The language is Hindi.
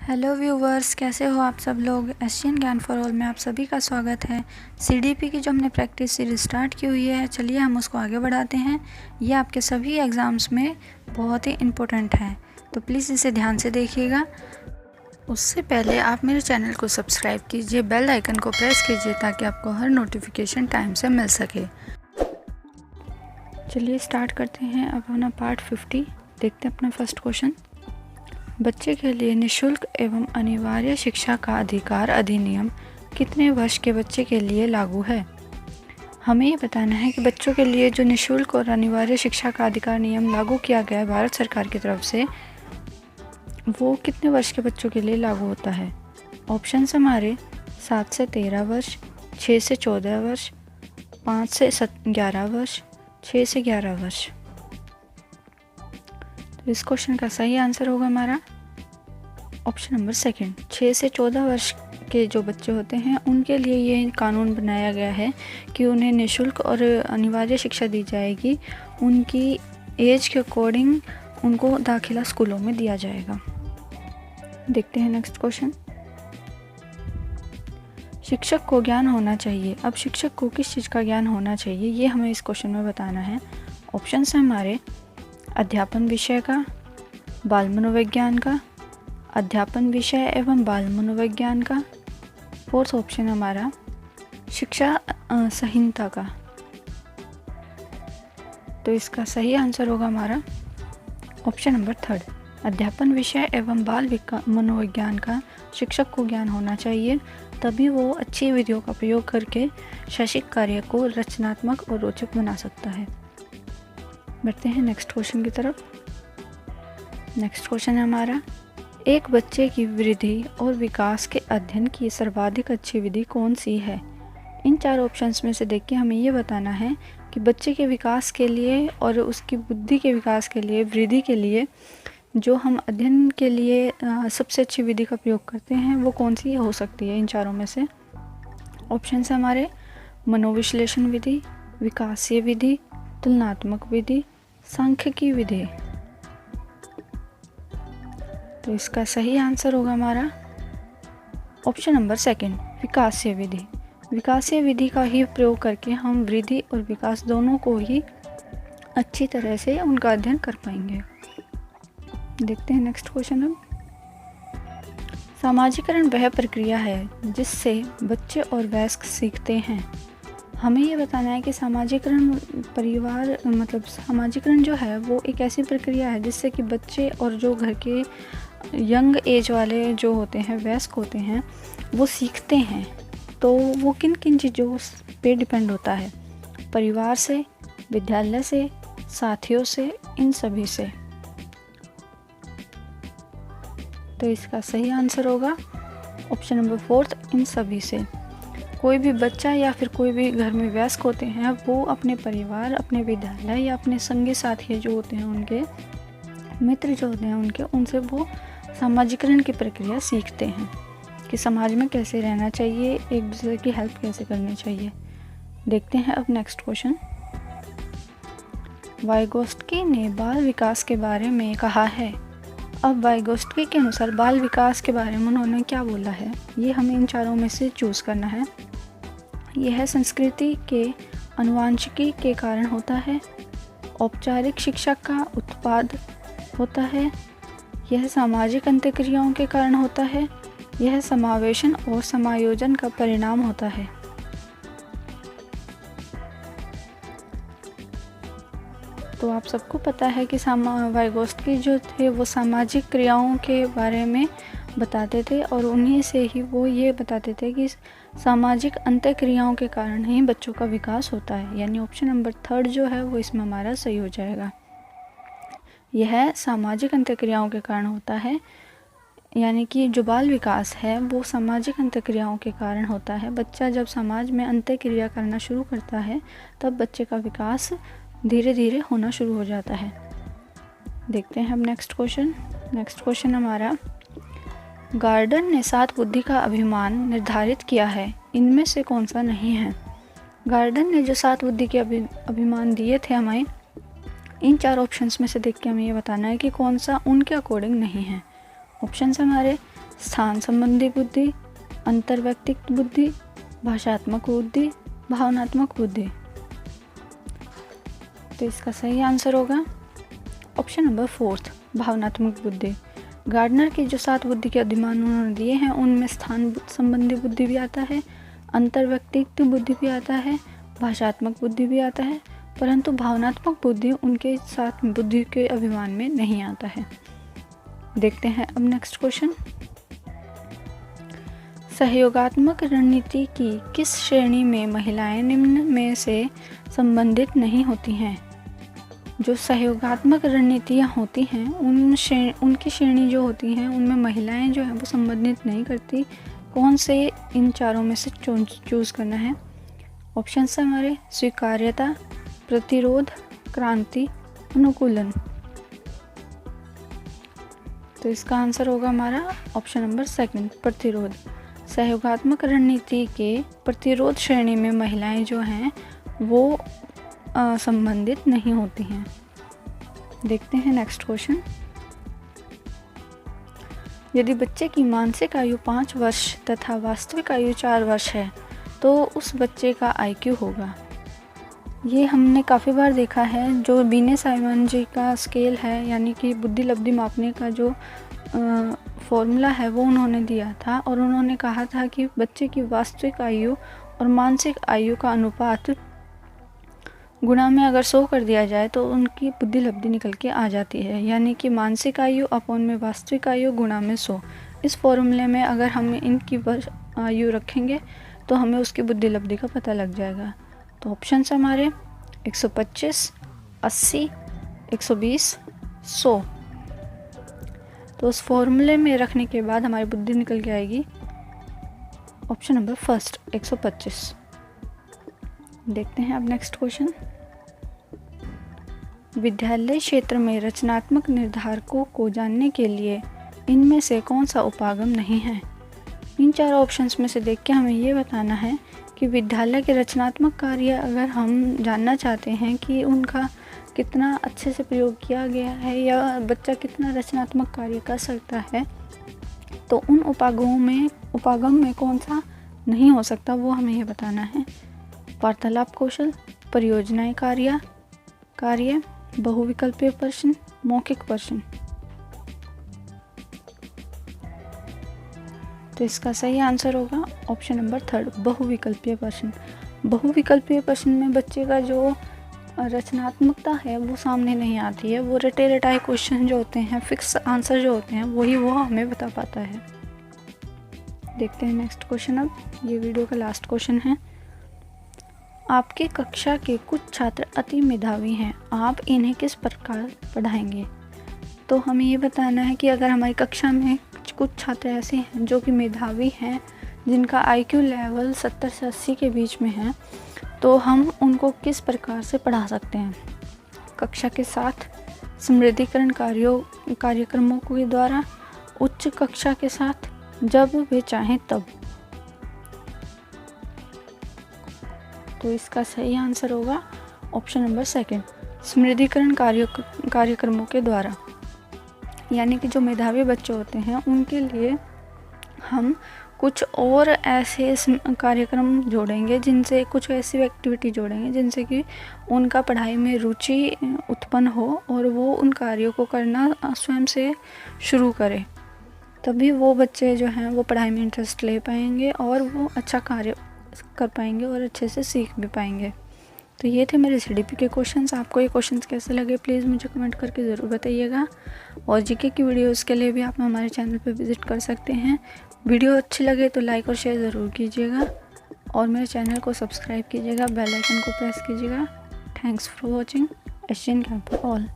हेलो व्यूवर्स, कैसे हो आप सब लोग। एशियन ज्ञान फॉर ऑल में आप सभी का स्वागत है। सीडीपी की जो हमने प्रैक्टिस सीरीज स्टार्ट की हुई है, चलिए हम उसको आगे बढ़ाते हैं। ये आपके सभी एग्ज़ाम्स में बहुत ही इम्पोर्टेंट है, तो प्लीज़ इसे ध्यान से देखिएगा। उससे पहले आप मेरे चैनल को सब्सक्राइब कीजिए, बेल आइकन को प्रेस कीजिए ताकि आपको हर नोटिफिकेशन टाइम से मिल सके। चलिए स्टार्ट करते हैं अब अपना पार्ट 50। देखते हैं अपना फर्स्ट क्वेश्चन। बच्चे के लिए निःशुल्क एवं अनिवार्य शिक्षा का अधिकार अधिनियम कितने वर्ष के बच्चे के लिए लागू है। हमें ये बताना है कि बच्चों के लिए जो निःशुल्क और अनिवार्य शिक्षा का अधिकार नियम लागू किया गया है भारत सरकार की तरफ से, वो कितने वर्ष के बच्चों के लिए लागू होता है। ऑप्शन हमारे 7 से 13 वर्ष, 6 से 14 वर्ष, 5 से 11 वर्ष, 6 से 11 वर्ष। तो इस क्वेश्चन का सही आंसर होगा हमारा ऑप्शन नंबर सेकंड। 6 से 14 वर्ष के जो बच्चे होते हैं उनके लिए ये कानून बनाया गया है कि उन्हें निःशुल्क और अनिवार्य शिक्षा दी जाएगी। उनकी एज के अकॉर्डिंग उनको दाखिला स्कूलों में दिया जाएगा। देखते हैं नेक्स्ट क्वेश्चन। शिक्षक को ज्ञान होना चाहिए। अब शिक्षक को किस चीज़ का ज्ञान होना चाहिए, ये हमें इस क्वेश्चन में बताना है। ऑप्शन है हमारे अध्यापन विषय का, बाल मनोविज्ञान का, अध्यापन विषय एवं बाल मनोविज्ञान का। फोर्थ ऑप्शन हमारा शिक्षा संहिता का। तो इसका सही आंसर होगा हमारा ऑप्शन नंबर थर्ड। अध्यापन विषय एवं बाल मनोविज्ञान का शिक्षक को ज्ञान होना चाहिए, तभी वो अच्छी विधियों का प्रयोग करके शैक्षिक कार्य को रचनात्मक और रोचक बना सकता है। बढ़ते हैं नेक्स्ट क्वेश्चन की तरफ। नेक्स्ट क्वेश्चन है हमारा, एक बच्चे की वृद्धि और विकास के अध्ययन की सर्वाधिक अच्छी विधि कौन सी है। इन 4 ऑप्शंस में से देख के हमें ये बताना है कि बच्चे के विकास के लिए और उसकी बुद्धि के विकास के लिए, वृद्धि के लिए जो हम अध्ययन के लिए सबसे अच्छी विधि का प्रयोग करते हैं वो कौन सी हो सकती है। इन चारों में से ऑप्शन है हमारे मनोविश्लेषण विधि, विकासीय विधि, तुलनात्मक विधि, सांख्यिकी विधि। तो इसका सही आंसर होगा हमारा ऑप्शन नंबर सेकंड, विकासीय विधि। विकासीय विधि का ही प्रयोग करके हम वृद्धि और विकास दोनों को ही अच्छी तरह से उनका अध्ययन कर पाएंगे। देखते हैं नेक्स्ट क्वेश्चन। अब सामाजिकरण वह प्रक्रिया है जिससे बच्चे और वयस्क सीखते हैं। हमें ये बताना है कि सामाजिकरण सामाजिकरण जो है वो एक ऐसी प्रक्रिया है जिससे कि बच्चे और जो घर के यंग एज वाले जो होते हैं, वयस्क होते हैं, वो सीखते हैं। तो वो किन किन चीज़ों पे डिपेंड होता है, परिवार से, विद्यालय से, साथियों से, इन सभी से। तो इसका सही आंसर होगा ऑप्शन नंबर फोर्थ, इन सभी से। कोई भी बच्चा या फिर कोई भी घर में वयस्क होते हैं वो अपने परिवार, अपने विद्यालय या अपने संगी साथी जो होते हैं, उनके मित्र जो होते हैं उनके, उनसे वो सामाजिकरण की प्रक्रिया सीखते हैं कि समाज में कैसे रहना चाहिए, एक दूसरे की हेल्प कैसे करनी चाहिए। देखते हैं अब नेक्स्ट क्वेश्चन। वाइगोत्स्की ने बाल विकास के बारे में कहा है। अब वाइगोत्स्की के अनुसार बाल विकास के बारे में उन्होंने क्या बोला है, ये हमें इन चारों में से चूज़ करना है। यह संस्कृति के आनुवंशिकी के कारण होता है, औपचारिक शिक्षा का उत्पाद होता है, यह सामाजिक अंतःक्रियाओं के कारण होता है, यह समावेशन और समायोजन का परिणाम होता है। तो आप सबको पता है कि वाइगोत्स्की जो थे वो सामाजिक क्रियाओं के बारे में बताते थे और उन्हीं से ही वो ये बताते थे कि सामाजिक अंतःक्रियाओं के कारण ही बच्चों का विकास होता है। यानी ऑप्शन नंबर थर्ड जो है वो इसमें हमारा सही हो जाएगा। यह सामाजिक अंतःक्रियाओं के कारण होता है, यानी कि जो बाल विकास है वो सामाजिक अंतःक्रियाओं के कारण होता है। बच्चा जब समाज में अंतःक्रिया करना शुरू करता है तब बच्चे का विकास धीरे धीरे होना शुरू हो जाता है। देखते हैं हम नेक्स्ट क्वेश्चन। नेक्स्ट क्वेश्चन हमारा, गार्डन ने 7 बुद्धि का अभिमान निर्धारित किया है, इनमें से कौन सा नहीं है। गार्डन ने जो 7 बुद्धि के अभिमान दिए थे हमें, इन 4 ऑप्शंस में से देख के हमें ये बताना है कि कौन सा उनके अकॉर्डिंग नहीं है। ऑप्शंस हमारे स्थान संबंधी बुद्धि, अंतर्व्यक्तिक बुद्धि, भाषात्मक बुद्धि, भावनात्मक बुद्धि। तो इसका सही आंसर होगा ऑप्शन नंबर 4, भावनात्मक बुद्धि। गार्डनर की जो 7 बुद्धि के अधिमान उन्होंने दिए हैं उनमें स्थान संबंधी बुद्धि भी आता है, अंतर्व्यक्तिक बुद्धि भी आता है, भाषात्मक बुद्धि भी आता है, परंतु भावनात्मक बुद्धि उनके 7 बुद्धि के अभिमान में नहीं आता है। देखते हैं अब नेक्स्ट क्वेश्चन। सहयोगात्मक रणनीति की किस श्रेणी में महिलाएं निम्न में से संबंधित नहीं होती हैं? जो सहयोगात्मक रणनीतियाँ होती हैं उनकी श्रेणी जो होती हैं उनमें महिलाएं जो हैं वो संबंधित नहीं करती। कौन से इन चारों में से चूज़ करना है? ऑप्शन है हमारे स्वीकार्यता, प्रतिरोध, क्रांति, अनुकूलन। तो इसका आंसर होगा हमारा ऑप्शन नंबर 2, प्रतिरोध। सहयोगात्मक रणनीति के प्रतिरोध श्रेणी में महिलाएं जो हैं वो संबंधित नहीं होती हैं। देखते हैं नेक्स्ट क्वेश्चन। यदि बच्चे की मानसिक आयु 5 वर्ष तथा वास्तविक आयु 4 वर्ष है तो उस बच्चे का IQ होगा। ये हमने काफ़ी बार देखा है। जो बीने साइमन जी का स्केल है यानी कि बुद्धि लब्धि मापने का जो फॉर्मूला है वो उन्होंने दिया था और उन्होंने कहा था कि बच्चे की वास्तविक आयु और मानसिक आयु का अनुपात गुणा में अगर 100 कर दिया जाए तो उनकी बुद्धि लब्धि निकल के आ जाती है, यानी कि मानसिक आयु अपॉन में वास्तविक आयु गुणा में 100। इस फॉर्मूले में अगर हम इनकी आयु रखेंगे तो हमें उसकी बुद्धि लब्धि का पता लग जाएगा। तो ऑप्शन हमारे 125, 80, 120, 100। तो उस फॉर्मूले में रखने के बाद हमारी बुद्धि निकल के आएगी ऑप्शन नंबर 1, 125। देखते हैं अब नेक्स्ट क्वेश्चन। विद्यालय क्षेत्र में रचनात्मक निर्धारकों को जानने के लिए इनमें से कौन सा उपागम नहीं है? इन 4 ऑप्शंस में से देख के हमें ये बताना है कि विद्यालय के रचनात्मक कार्य अगर हम जानना चाहते हैं कि उनका कितना अच्छे से प्रयोग किया गया है या बच्चा कितना रचनात्मक कार्य कर सकता है, तो उन उपागम में कौन सा नहीं हो सकता वो हमें ये बताना है। वार्तालाप कौशल, परियोजनाएं कार्य, बहुविकल्पीय प्रश्न, मौखिक प्रश्न। तो इसका सही आंसर होगा ऑप्शन नंबर 3, बहुविकल्पीय प्रश्न। बहुविकल्पीय प्रश्न में बच्चे का जो रचनात्मकता है वो सामने नहीं आती है। वो रटाए क्वेश्चन जो होते हैं, फिक्स आंसर जो होते हैं वही वो हमें बता पाता है। देखते हैं नेक्स्ट क्वेश्चन। अब ये वीडियो का लास्ट क्वेश्चन है। आपके कक्षा के कुछ छात्र अति मेधावी हैं, आप इन्हें किस प्रकार पढ़ाएंगे? तो हमें ये बताना है कि अगर हमारी कक्षा में कुछ छात्र ऐसे हैं जो कि मेधावी हैं, जिनका IQ लेवल 70 से 80 के बीच में है, तो हम उनको किस प्रकार से पढ़ा सकते हैं? कक्षा के साथ, समृद्धीकरण कार्यक्रमों के द्वारा, उच्च कक्षा के साथ, जब वे चाहें तब। तो इसका सही आंसर होगा ऑप्शन नंबर 2, समृद्धीकरण कार्यक्रमों के द्वारा। यानी कि जो मेधावी बच्चे होते हैं उनके लिए हम कुछ और ऐसे कार्यक्रम जोड़ेंगे, जिनसे कुछ ऐसी एक्टिविटी जोड़ेंगे जिनसे कि उनका पढ़ाई में रुचि उत्पन्न हो और वो उन कार्यों को करना स्वयं से शुरू करें। तभी वो बच्चे जो हैं वो पढ़ाई में इंटरेस्ट ले पाएंगे और वो अच्छा कार्य कर पाएंगे और अच्छे से सीख भी पाएंगे। तो ये थे मेरे CDP के क्वेश्चंस। आपको ये क्वेश्चंस कैसे लगे प्लीज़ मुझे कमेंट करके ज़रूर बताइएगा। और GK की वीडियोस के लिए भी आप हमारे चैनल पर विज़िट कर सकते हैं। वीडियो अच्छी लगे तो लाइक और शेयर ज़रूर कीजिएगा और मेरे चैनल को सब्सक्राइब कीजिएगा, बेल आइकन को प्रेस कीजिएगा। Thanks for watching. Asian camp for all.